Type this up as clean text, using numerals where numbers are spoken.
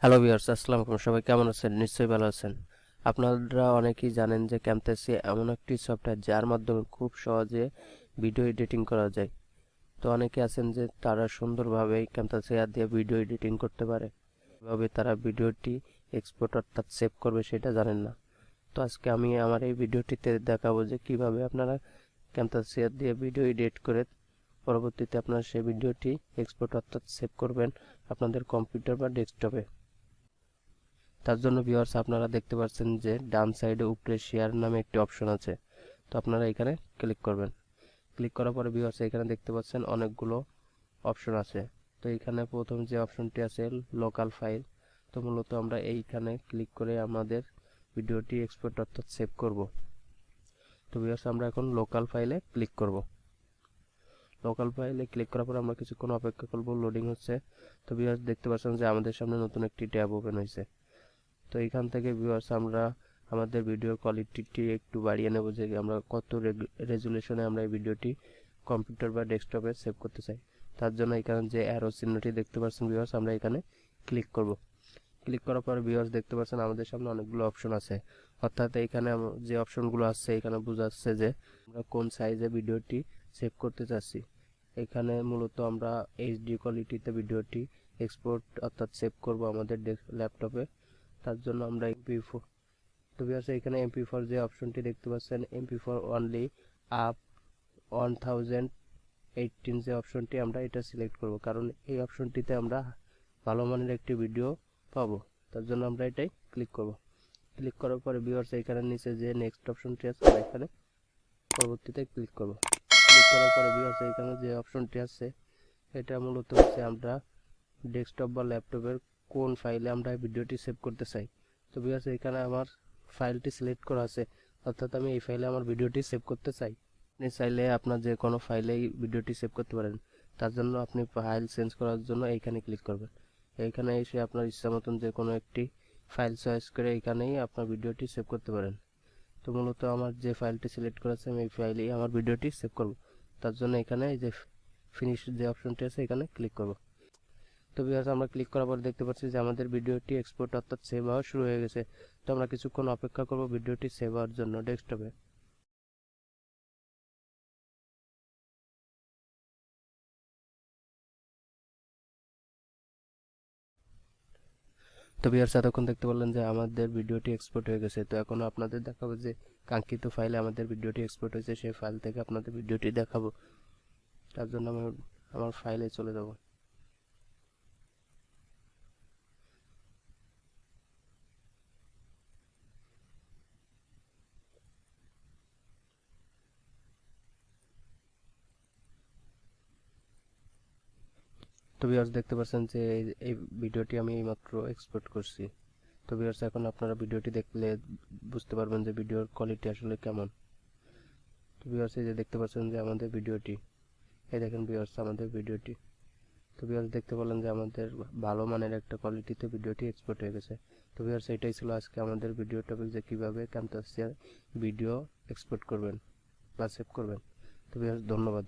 Hello viewers, আসসালামু আলাইকুম। সবাই কেমন আছেন? নিশ্চয়ই ভালো আছেন। আপনারা অনেকেই জানেন যে ক্যামতাসিয়া এমন একটি সফটওয়্যার যার মাধ্যমে খুব সহজে ভিডিও এডিটিং করা যায়। তো অনেকে আছেন যে তারা সুন্দরভাবে ক্যামতাসিয়া দিয়ে ভিডিও এডিটিং করতে পারে, কিভাবে তারা ভিডিওটি এক্সপোর্ট অর্থাৎ সেভ করবে সেটা জানেন না। তো আজকে আমি আমার এই ভিডিওটিতে দেখাবো যে কিভাবে আপনারা ক্যামতাসিয়া দিয়ে ভিডিও এডিট করে পরবর্তীতে আপনারা সেই ভিডিওটি এক্সপোর্ট অর্থাৎ সেভ করবেন আপনাদের কম্পিউটার বা ডেস্কটপে। তার জন্য ভিউয়ার্স আপনারা দেখতে পাচ্ছেন যে ডান সাইডে উপরে শেয়ার নামে একটি অপশন আছে। তো আপনারা এখানে ক্লিক করবেন। ক্লিক করার পরে ভিউয়ার্স এখানে দেখতে পাচ্ছেন অনেকগুলো অপশন আছে। তো এখানে প্রথম যে অপশনটি আছে লোকাল ফাইল। তো মূলত আমরা এইখানে ক্লিক করে আমাদের ভিডিওটি এক্সপোর্ট অর্থাৎ সেভ করব। তো ভিউয়ার্স আমরা এখন লোকাল ফাইলে ক্লিক করব। লোকাল ফাইলে ক্লিক করার পর আমরা কিছুক্ষণ অপেক্ষা করব, লোডিং হচ্ছে। তো ভিউয়ার্স দেখতে পাচ্ছেন যে আমাদের সামনে নতুন একটি ট্যাব ওপেন হয়েছে। তো এখান থেকে ভিউয়ার্স আমরা আমাদের ভিডিওর কোয়ালিটিটি একটু বাড়িয়ে নেব, যে আমরা কত রেজুলেশনে আমরা এই ভিডিওটি কম্পিউটার বা ডেস্কটপে সেভ করতে চাই। তার জন্য এখানে যে অ্যারো চিহ্নটি দেখতে পাচ্ছেন ভিউয়ার্স, আমরা এখানে ক্লিক করব। ক্লিক করার পর ভিউয়ার্স দেখতে পাচ্ছেন আমাদের সামনে অনেকগুলো অপশন আছে। অর্থাৎ এখানে যে অপশনগুলো আছে এখানে বোঝাচ্ছে যে আমরা কোন সাইজে ভিডিওটি সেভ করতে চাচ্ছি। এখানে মূলত আমরা এইচডি কোয়ালিটিতে ভিডিওটি এক্সপোর্ট অর্থাৎ সেভ করব আমাদের ল্যাপটপে। তার জন্য আমরা MP4, তো ভিউয়ার্স এখানে MP4 যে অপশনটি দেখতে পাচ্ছেন, MP4 অনলি আপ 1018 যে অপশনটি, আমরা এটা সিলেক্ট করব, কারণ এই অপশনটিতে আমরা ভালো মানের একটি ভিডিও পাবো। তার জন্য আমরা এটাই ক্লিক করব। ক্লিক করার পরে ভিউয়ার্স এখানে নিচে যে নেক্সট অপশনটি আছে আমরা এখানে পরবর্তীতে ক্লিক করব। ক্লিক করার পরে ভিউয়ার্স এখানে যে অপশনটি আছে এটা মূলত হচ্ছে আমরা ডেস্কটপ বা ল্যাপটপের কোন ফাইলে আমরা ভিডিওটি সেভ করতে চাই। তো ভিউয়ার্স এখানে আমার ফাইলটি সিলেক্ট করা আছে, অর্থাৎ আমি এই ফাইলে আমার ভিডিওটি সেভ করতে চাই। আপনি চাইলে আপনার যে কোনো ফাইলেই ভিডিওটি সেভ করতে পারেন। তার জন্য আপনি ফাইল চেঞ্জ করার জন্য এইখানে ক্লিক করবেন। এইখানে এসে আপনার ইচ্ছা মতন যে কোনো একটি ফাইল চয়েস করে এখানেই আপনার ভিডিওটি সেভ করতে পারেন। তো মূলত আমার যে ফাইলটি সিলেক্ট করা আছে আমি এই ফাইলেই আমার ভিডিওটি সেভ করব। তার জন্য এখানে এই যে ফিনিশ যে অপশনটি আছে এখানে ক্লিক করব। তো ভিউয়ার্স আমরা ক্লিক করার পর দেখতে পাচ্ছি যে আমাদের ভিডিওটি এক্সপোর্ট অর্থাৎ সেভ হওয়া শুরু হয়ে গেছে। তো আমরা কিছুক্ষণ অপেক্ষা করব ভিডিওটি সেভ হওয়ার জন্য ডেস্কটপে। তো ভিউয়ার্স এতক্ষণ দেখতে পারলেন যে আমাদের ভিডিওটি এক্সপোর্ট হয়ে গেছে। তো এখন আপনাদের দেখাবো যে কাঙ্ক্ষিত ফাইলে আমাদের ভিডিওটি এক্সপোর্ট হয়েছে, সেই ফাইল থেকে আপনাদের ভিডিওটি দেখাবো। তার জন্য আমি আমার ফাইলে চলে যাব। তো ভিউয়ার্স দেখতে পাচ্ছেন যে এই ভিডিওটি আমি এইমাত্র এক্সপোর্ট করছি। তো ভিউয়ার্স এখন আপনারা ভিডিওটি দেখলে বুঝতে পারবেন যে ভিডিওর কোয়ালিটি আসলে কেমন। তো ভিউয়ার্স এই যে দেখতে পাচ্ছেন যে আমাদের ভিডিওটি, এই দেখেন ভিউয়ার্স আমাদের ভিডিওটি। তো ভিউয়ার্স দেখতে পেলেন যে আমাদের ভালো মানের একটা কোয়ালিটিতে ভিডিওটি এক্সপোর্ট হয়ে গেছে। তো ভিউয়ার্স এটাই ছিল আজকে আমাদের ভিডিও টপিক, যে কিভাবে ক্যামতাসিয়া ভিডিও এক্সপোর্ট করবেন বা সেভ করবেন। তো ভিউয়ার্স ধন্যবাদ।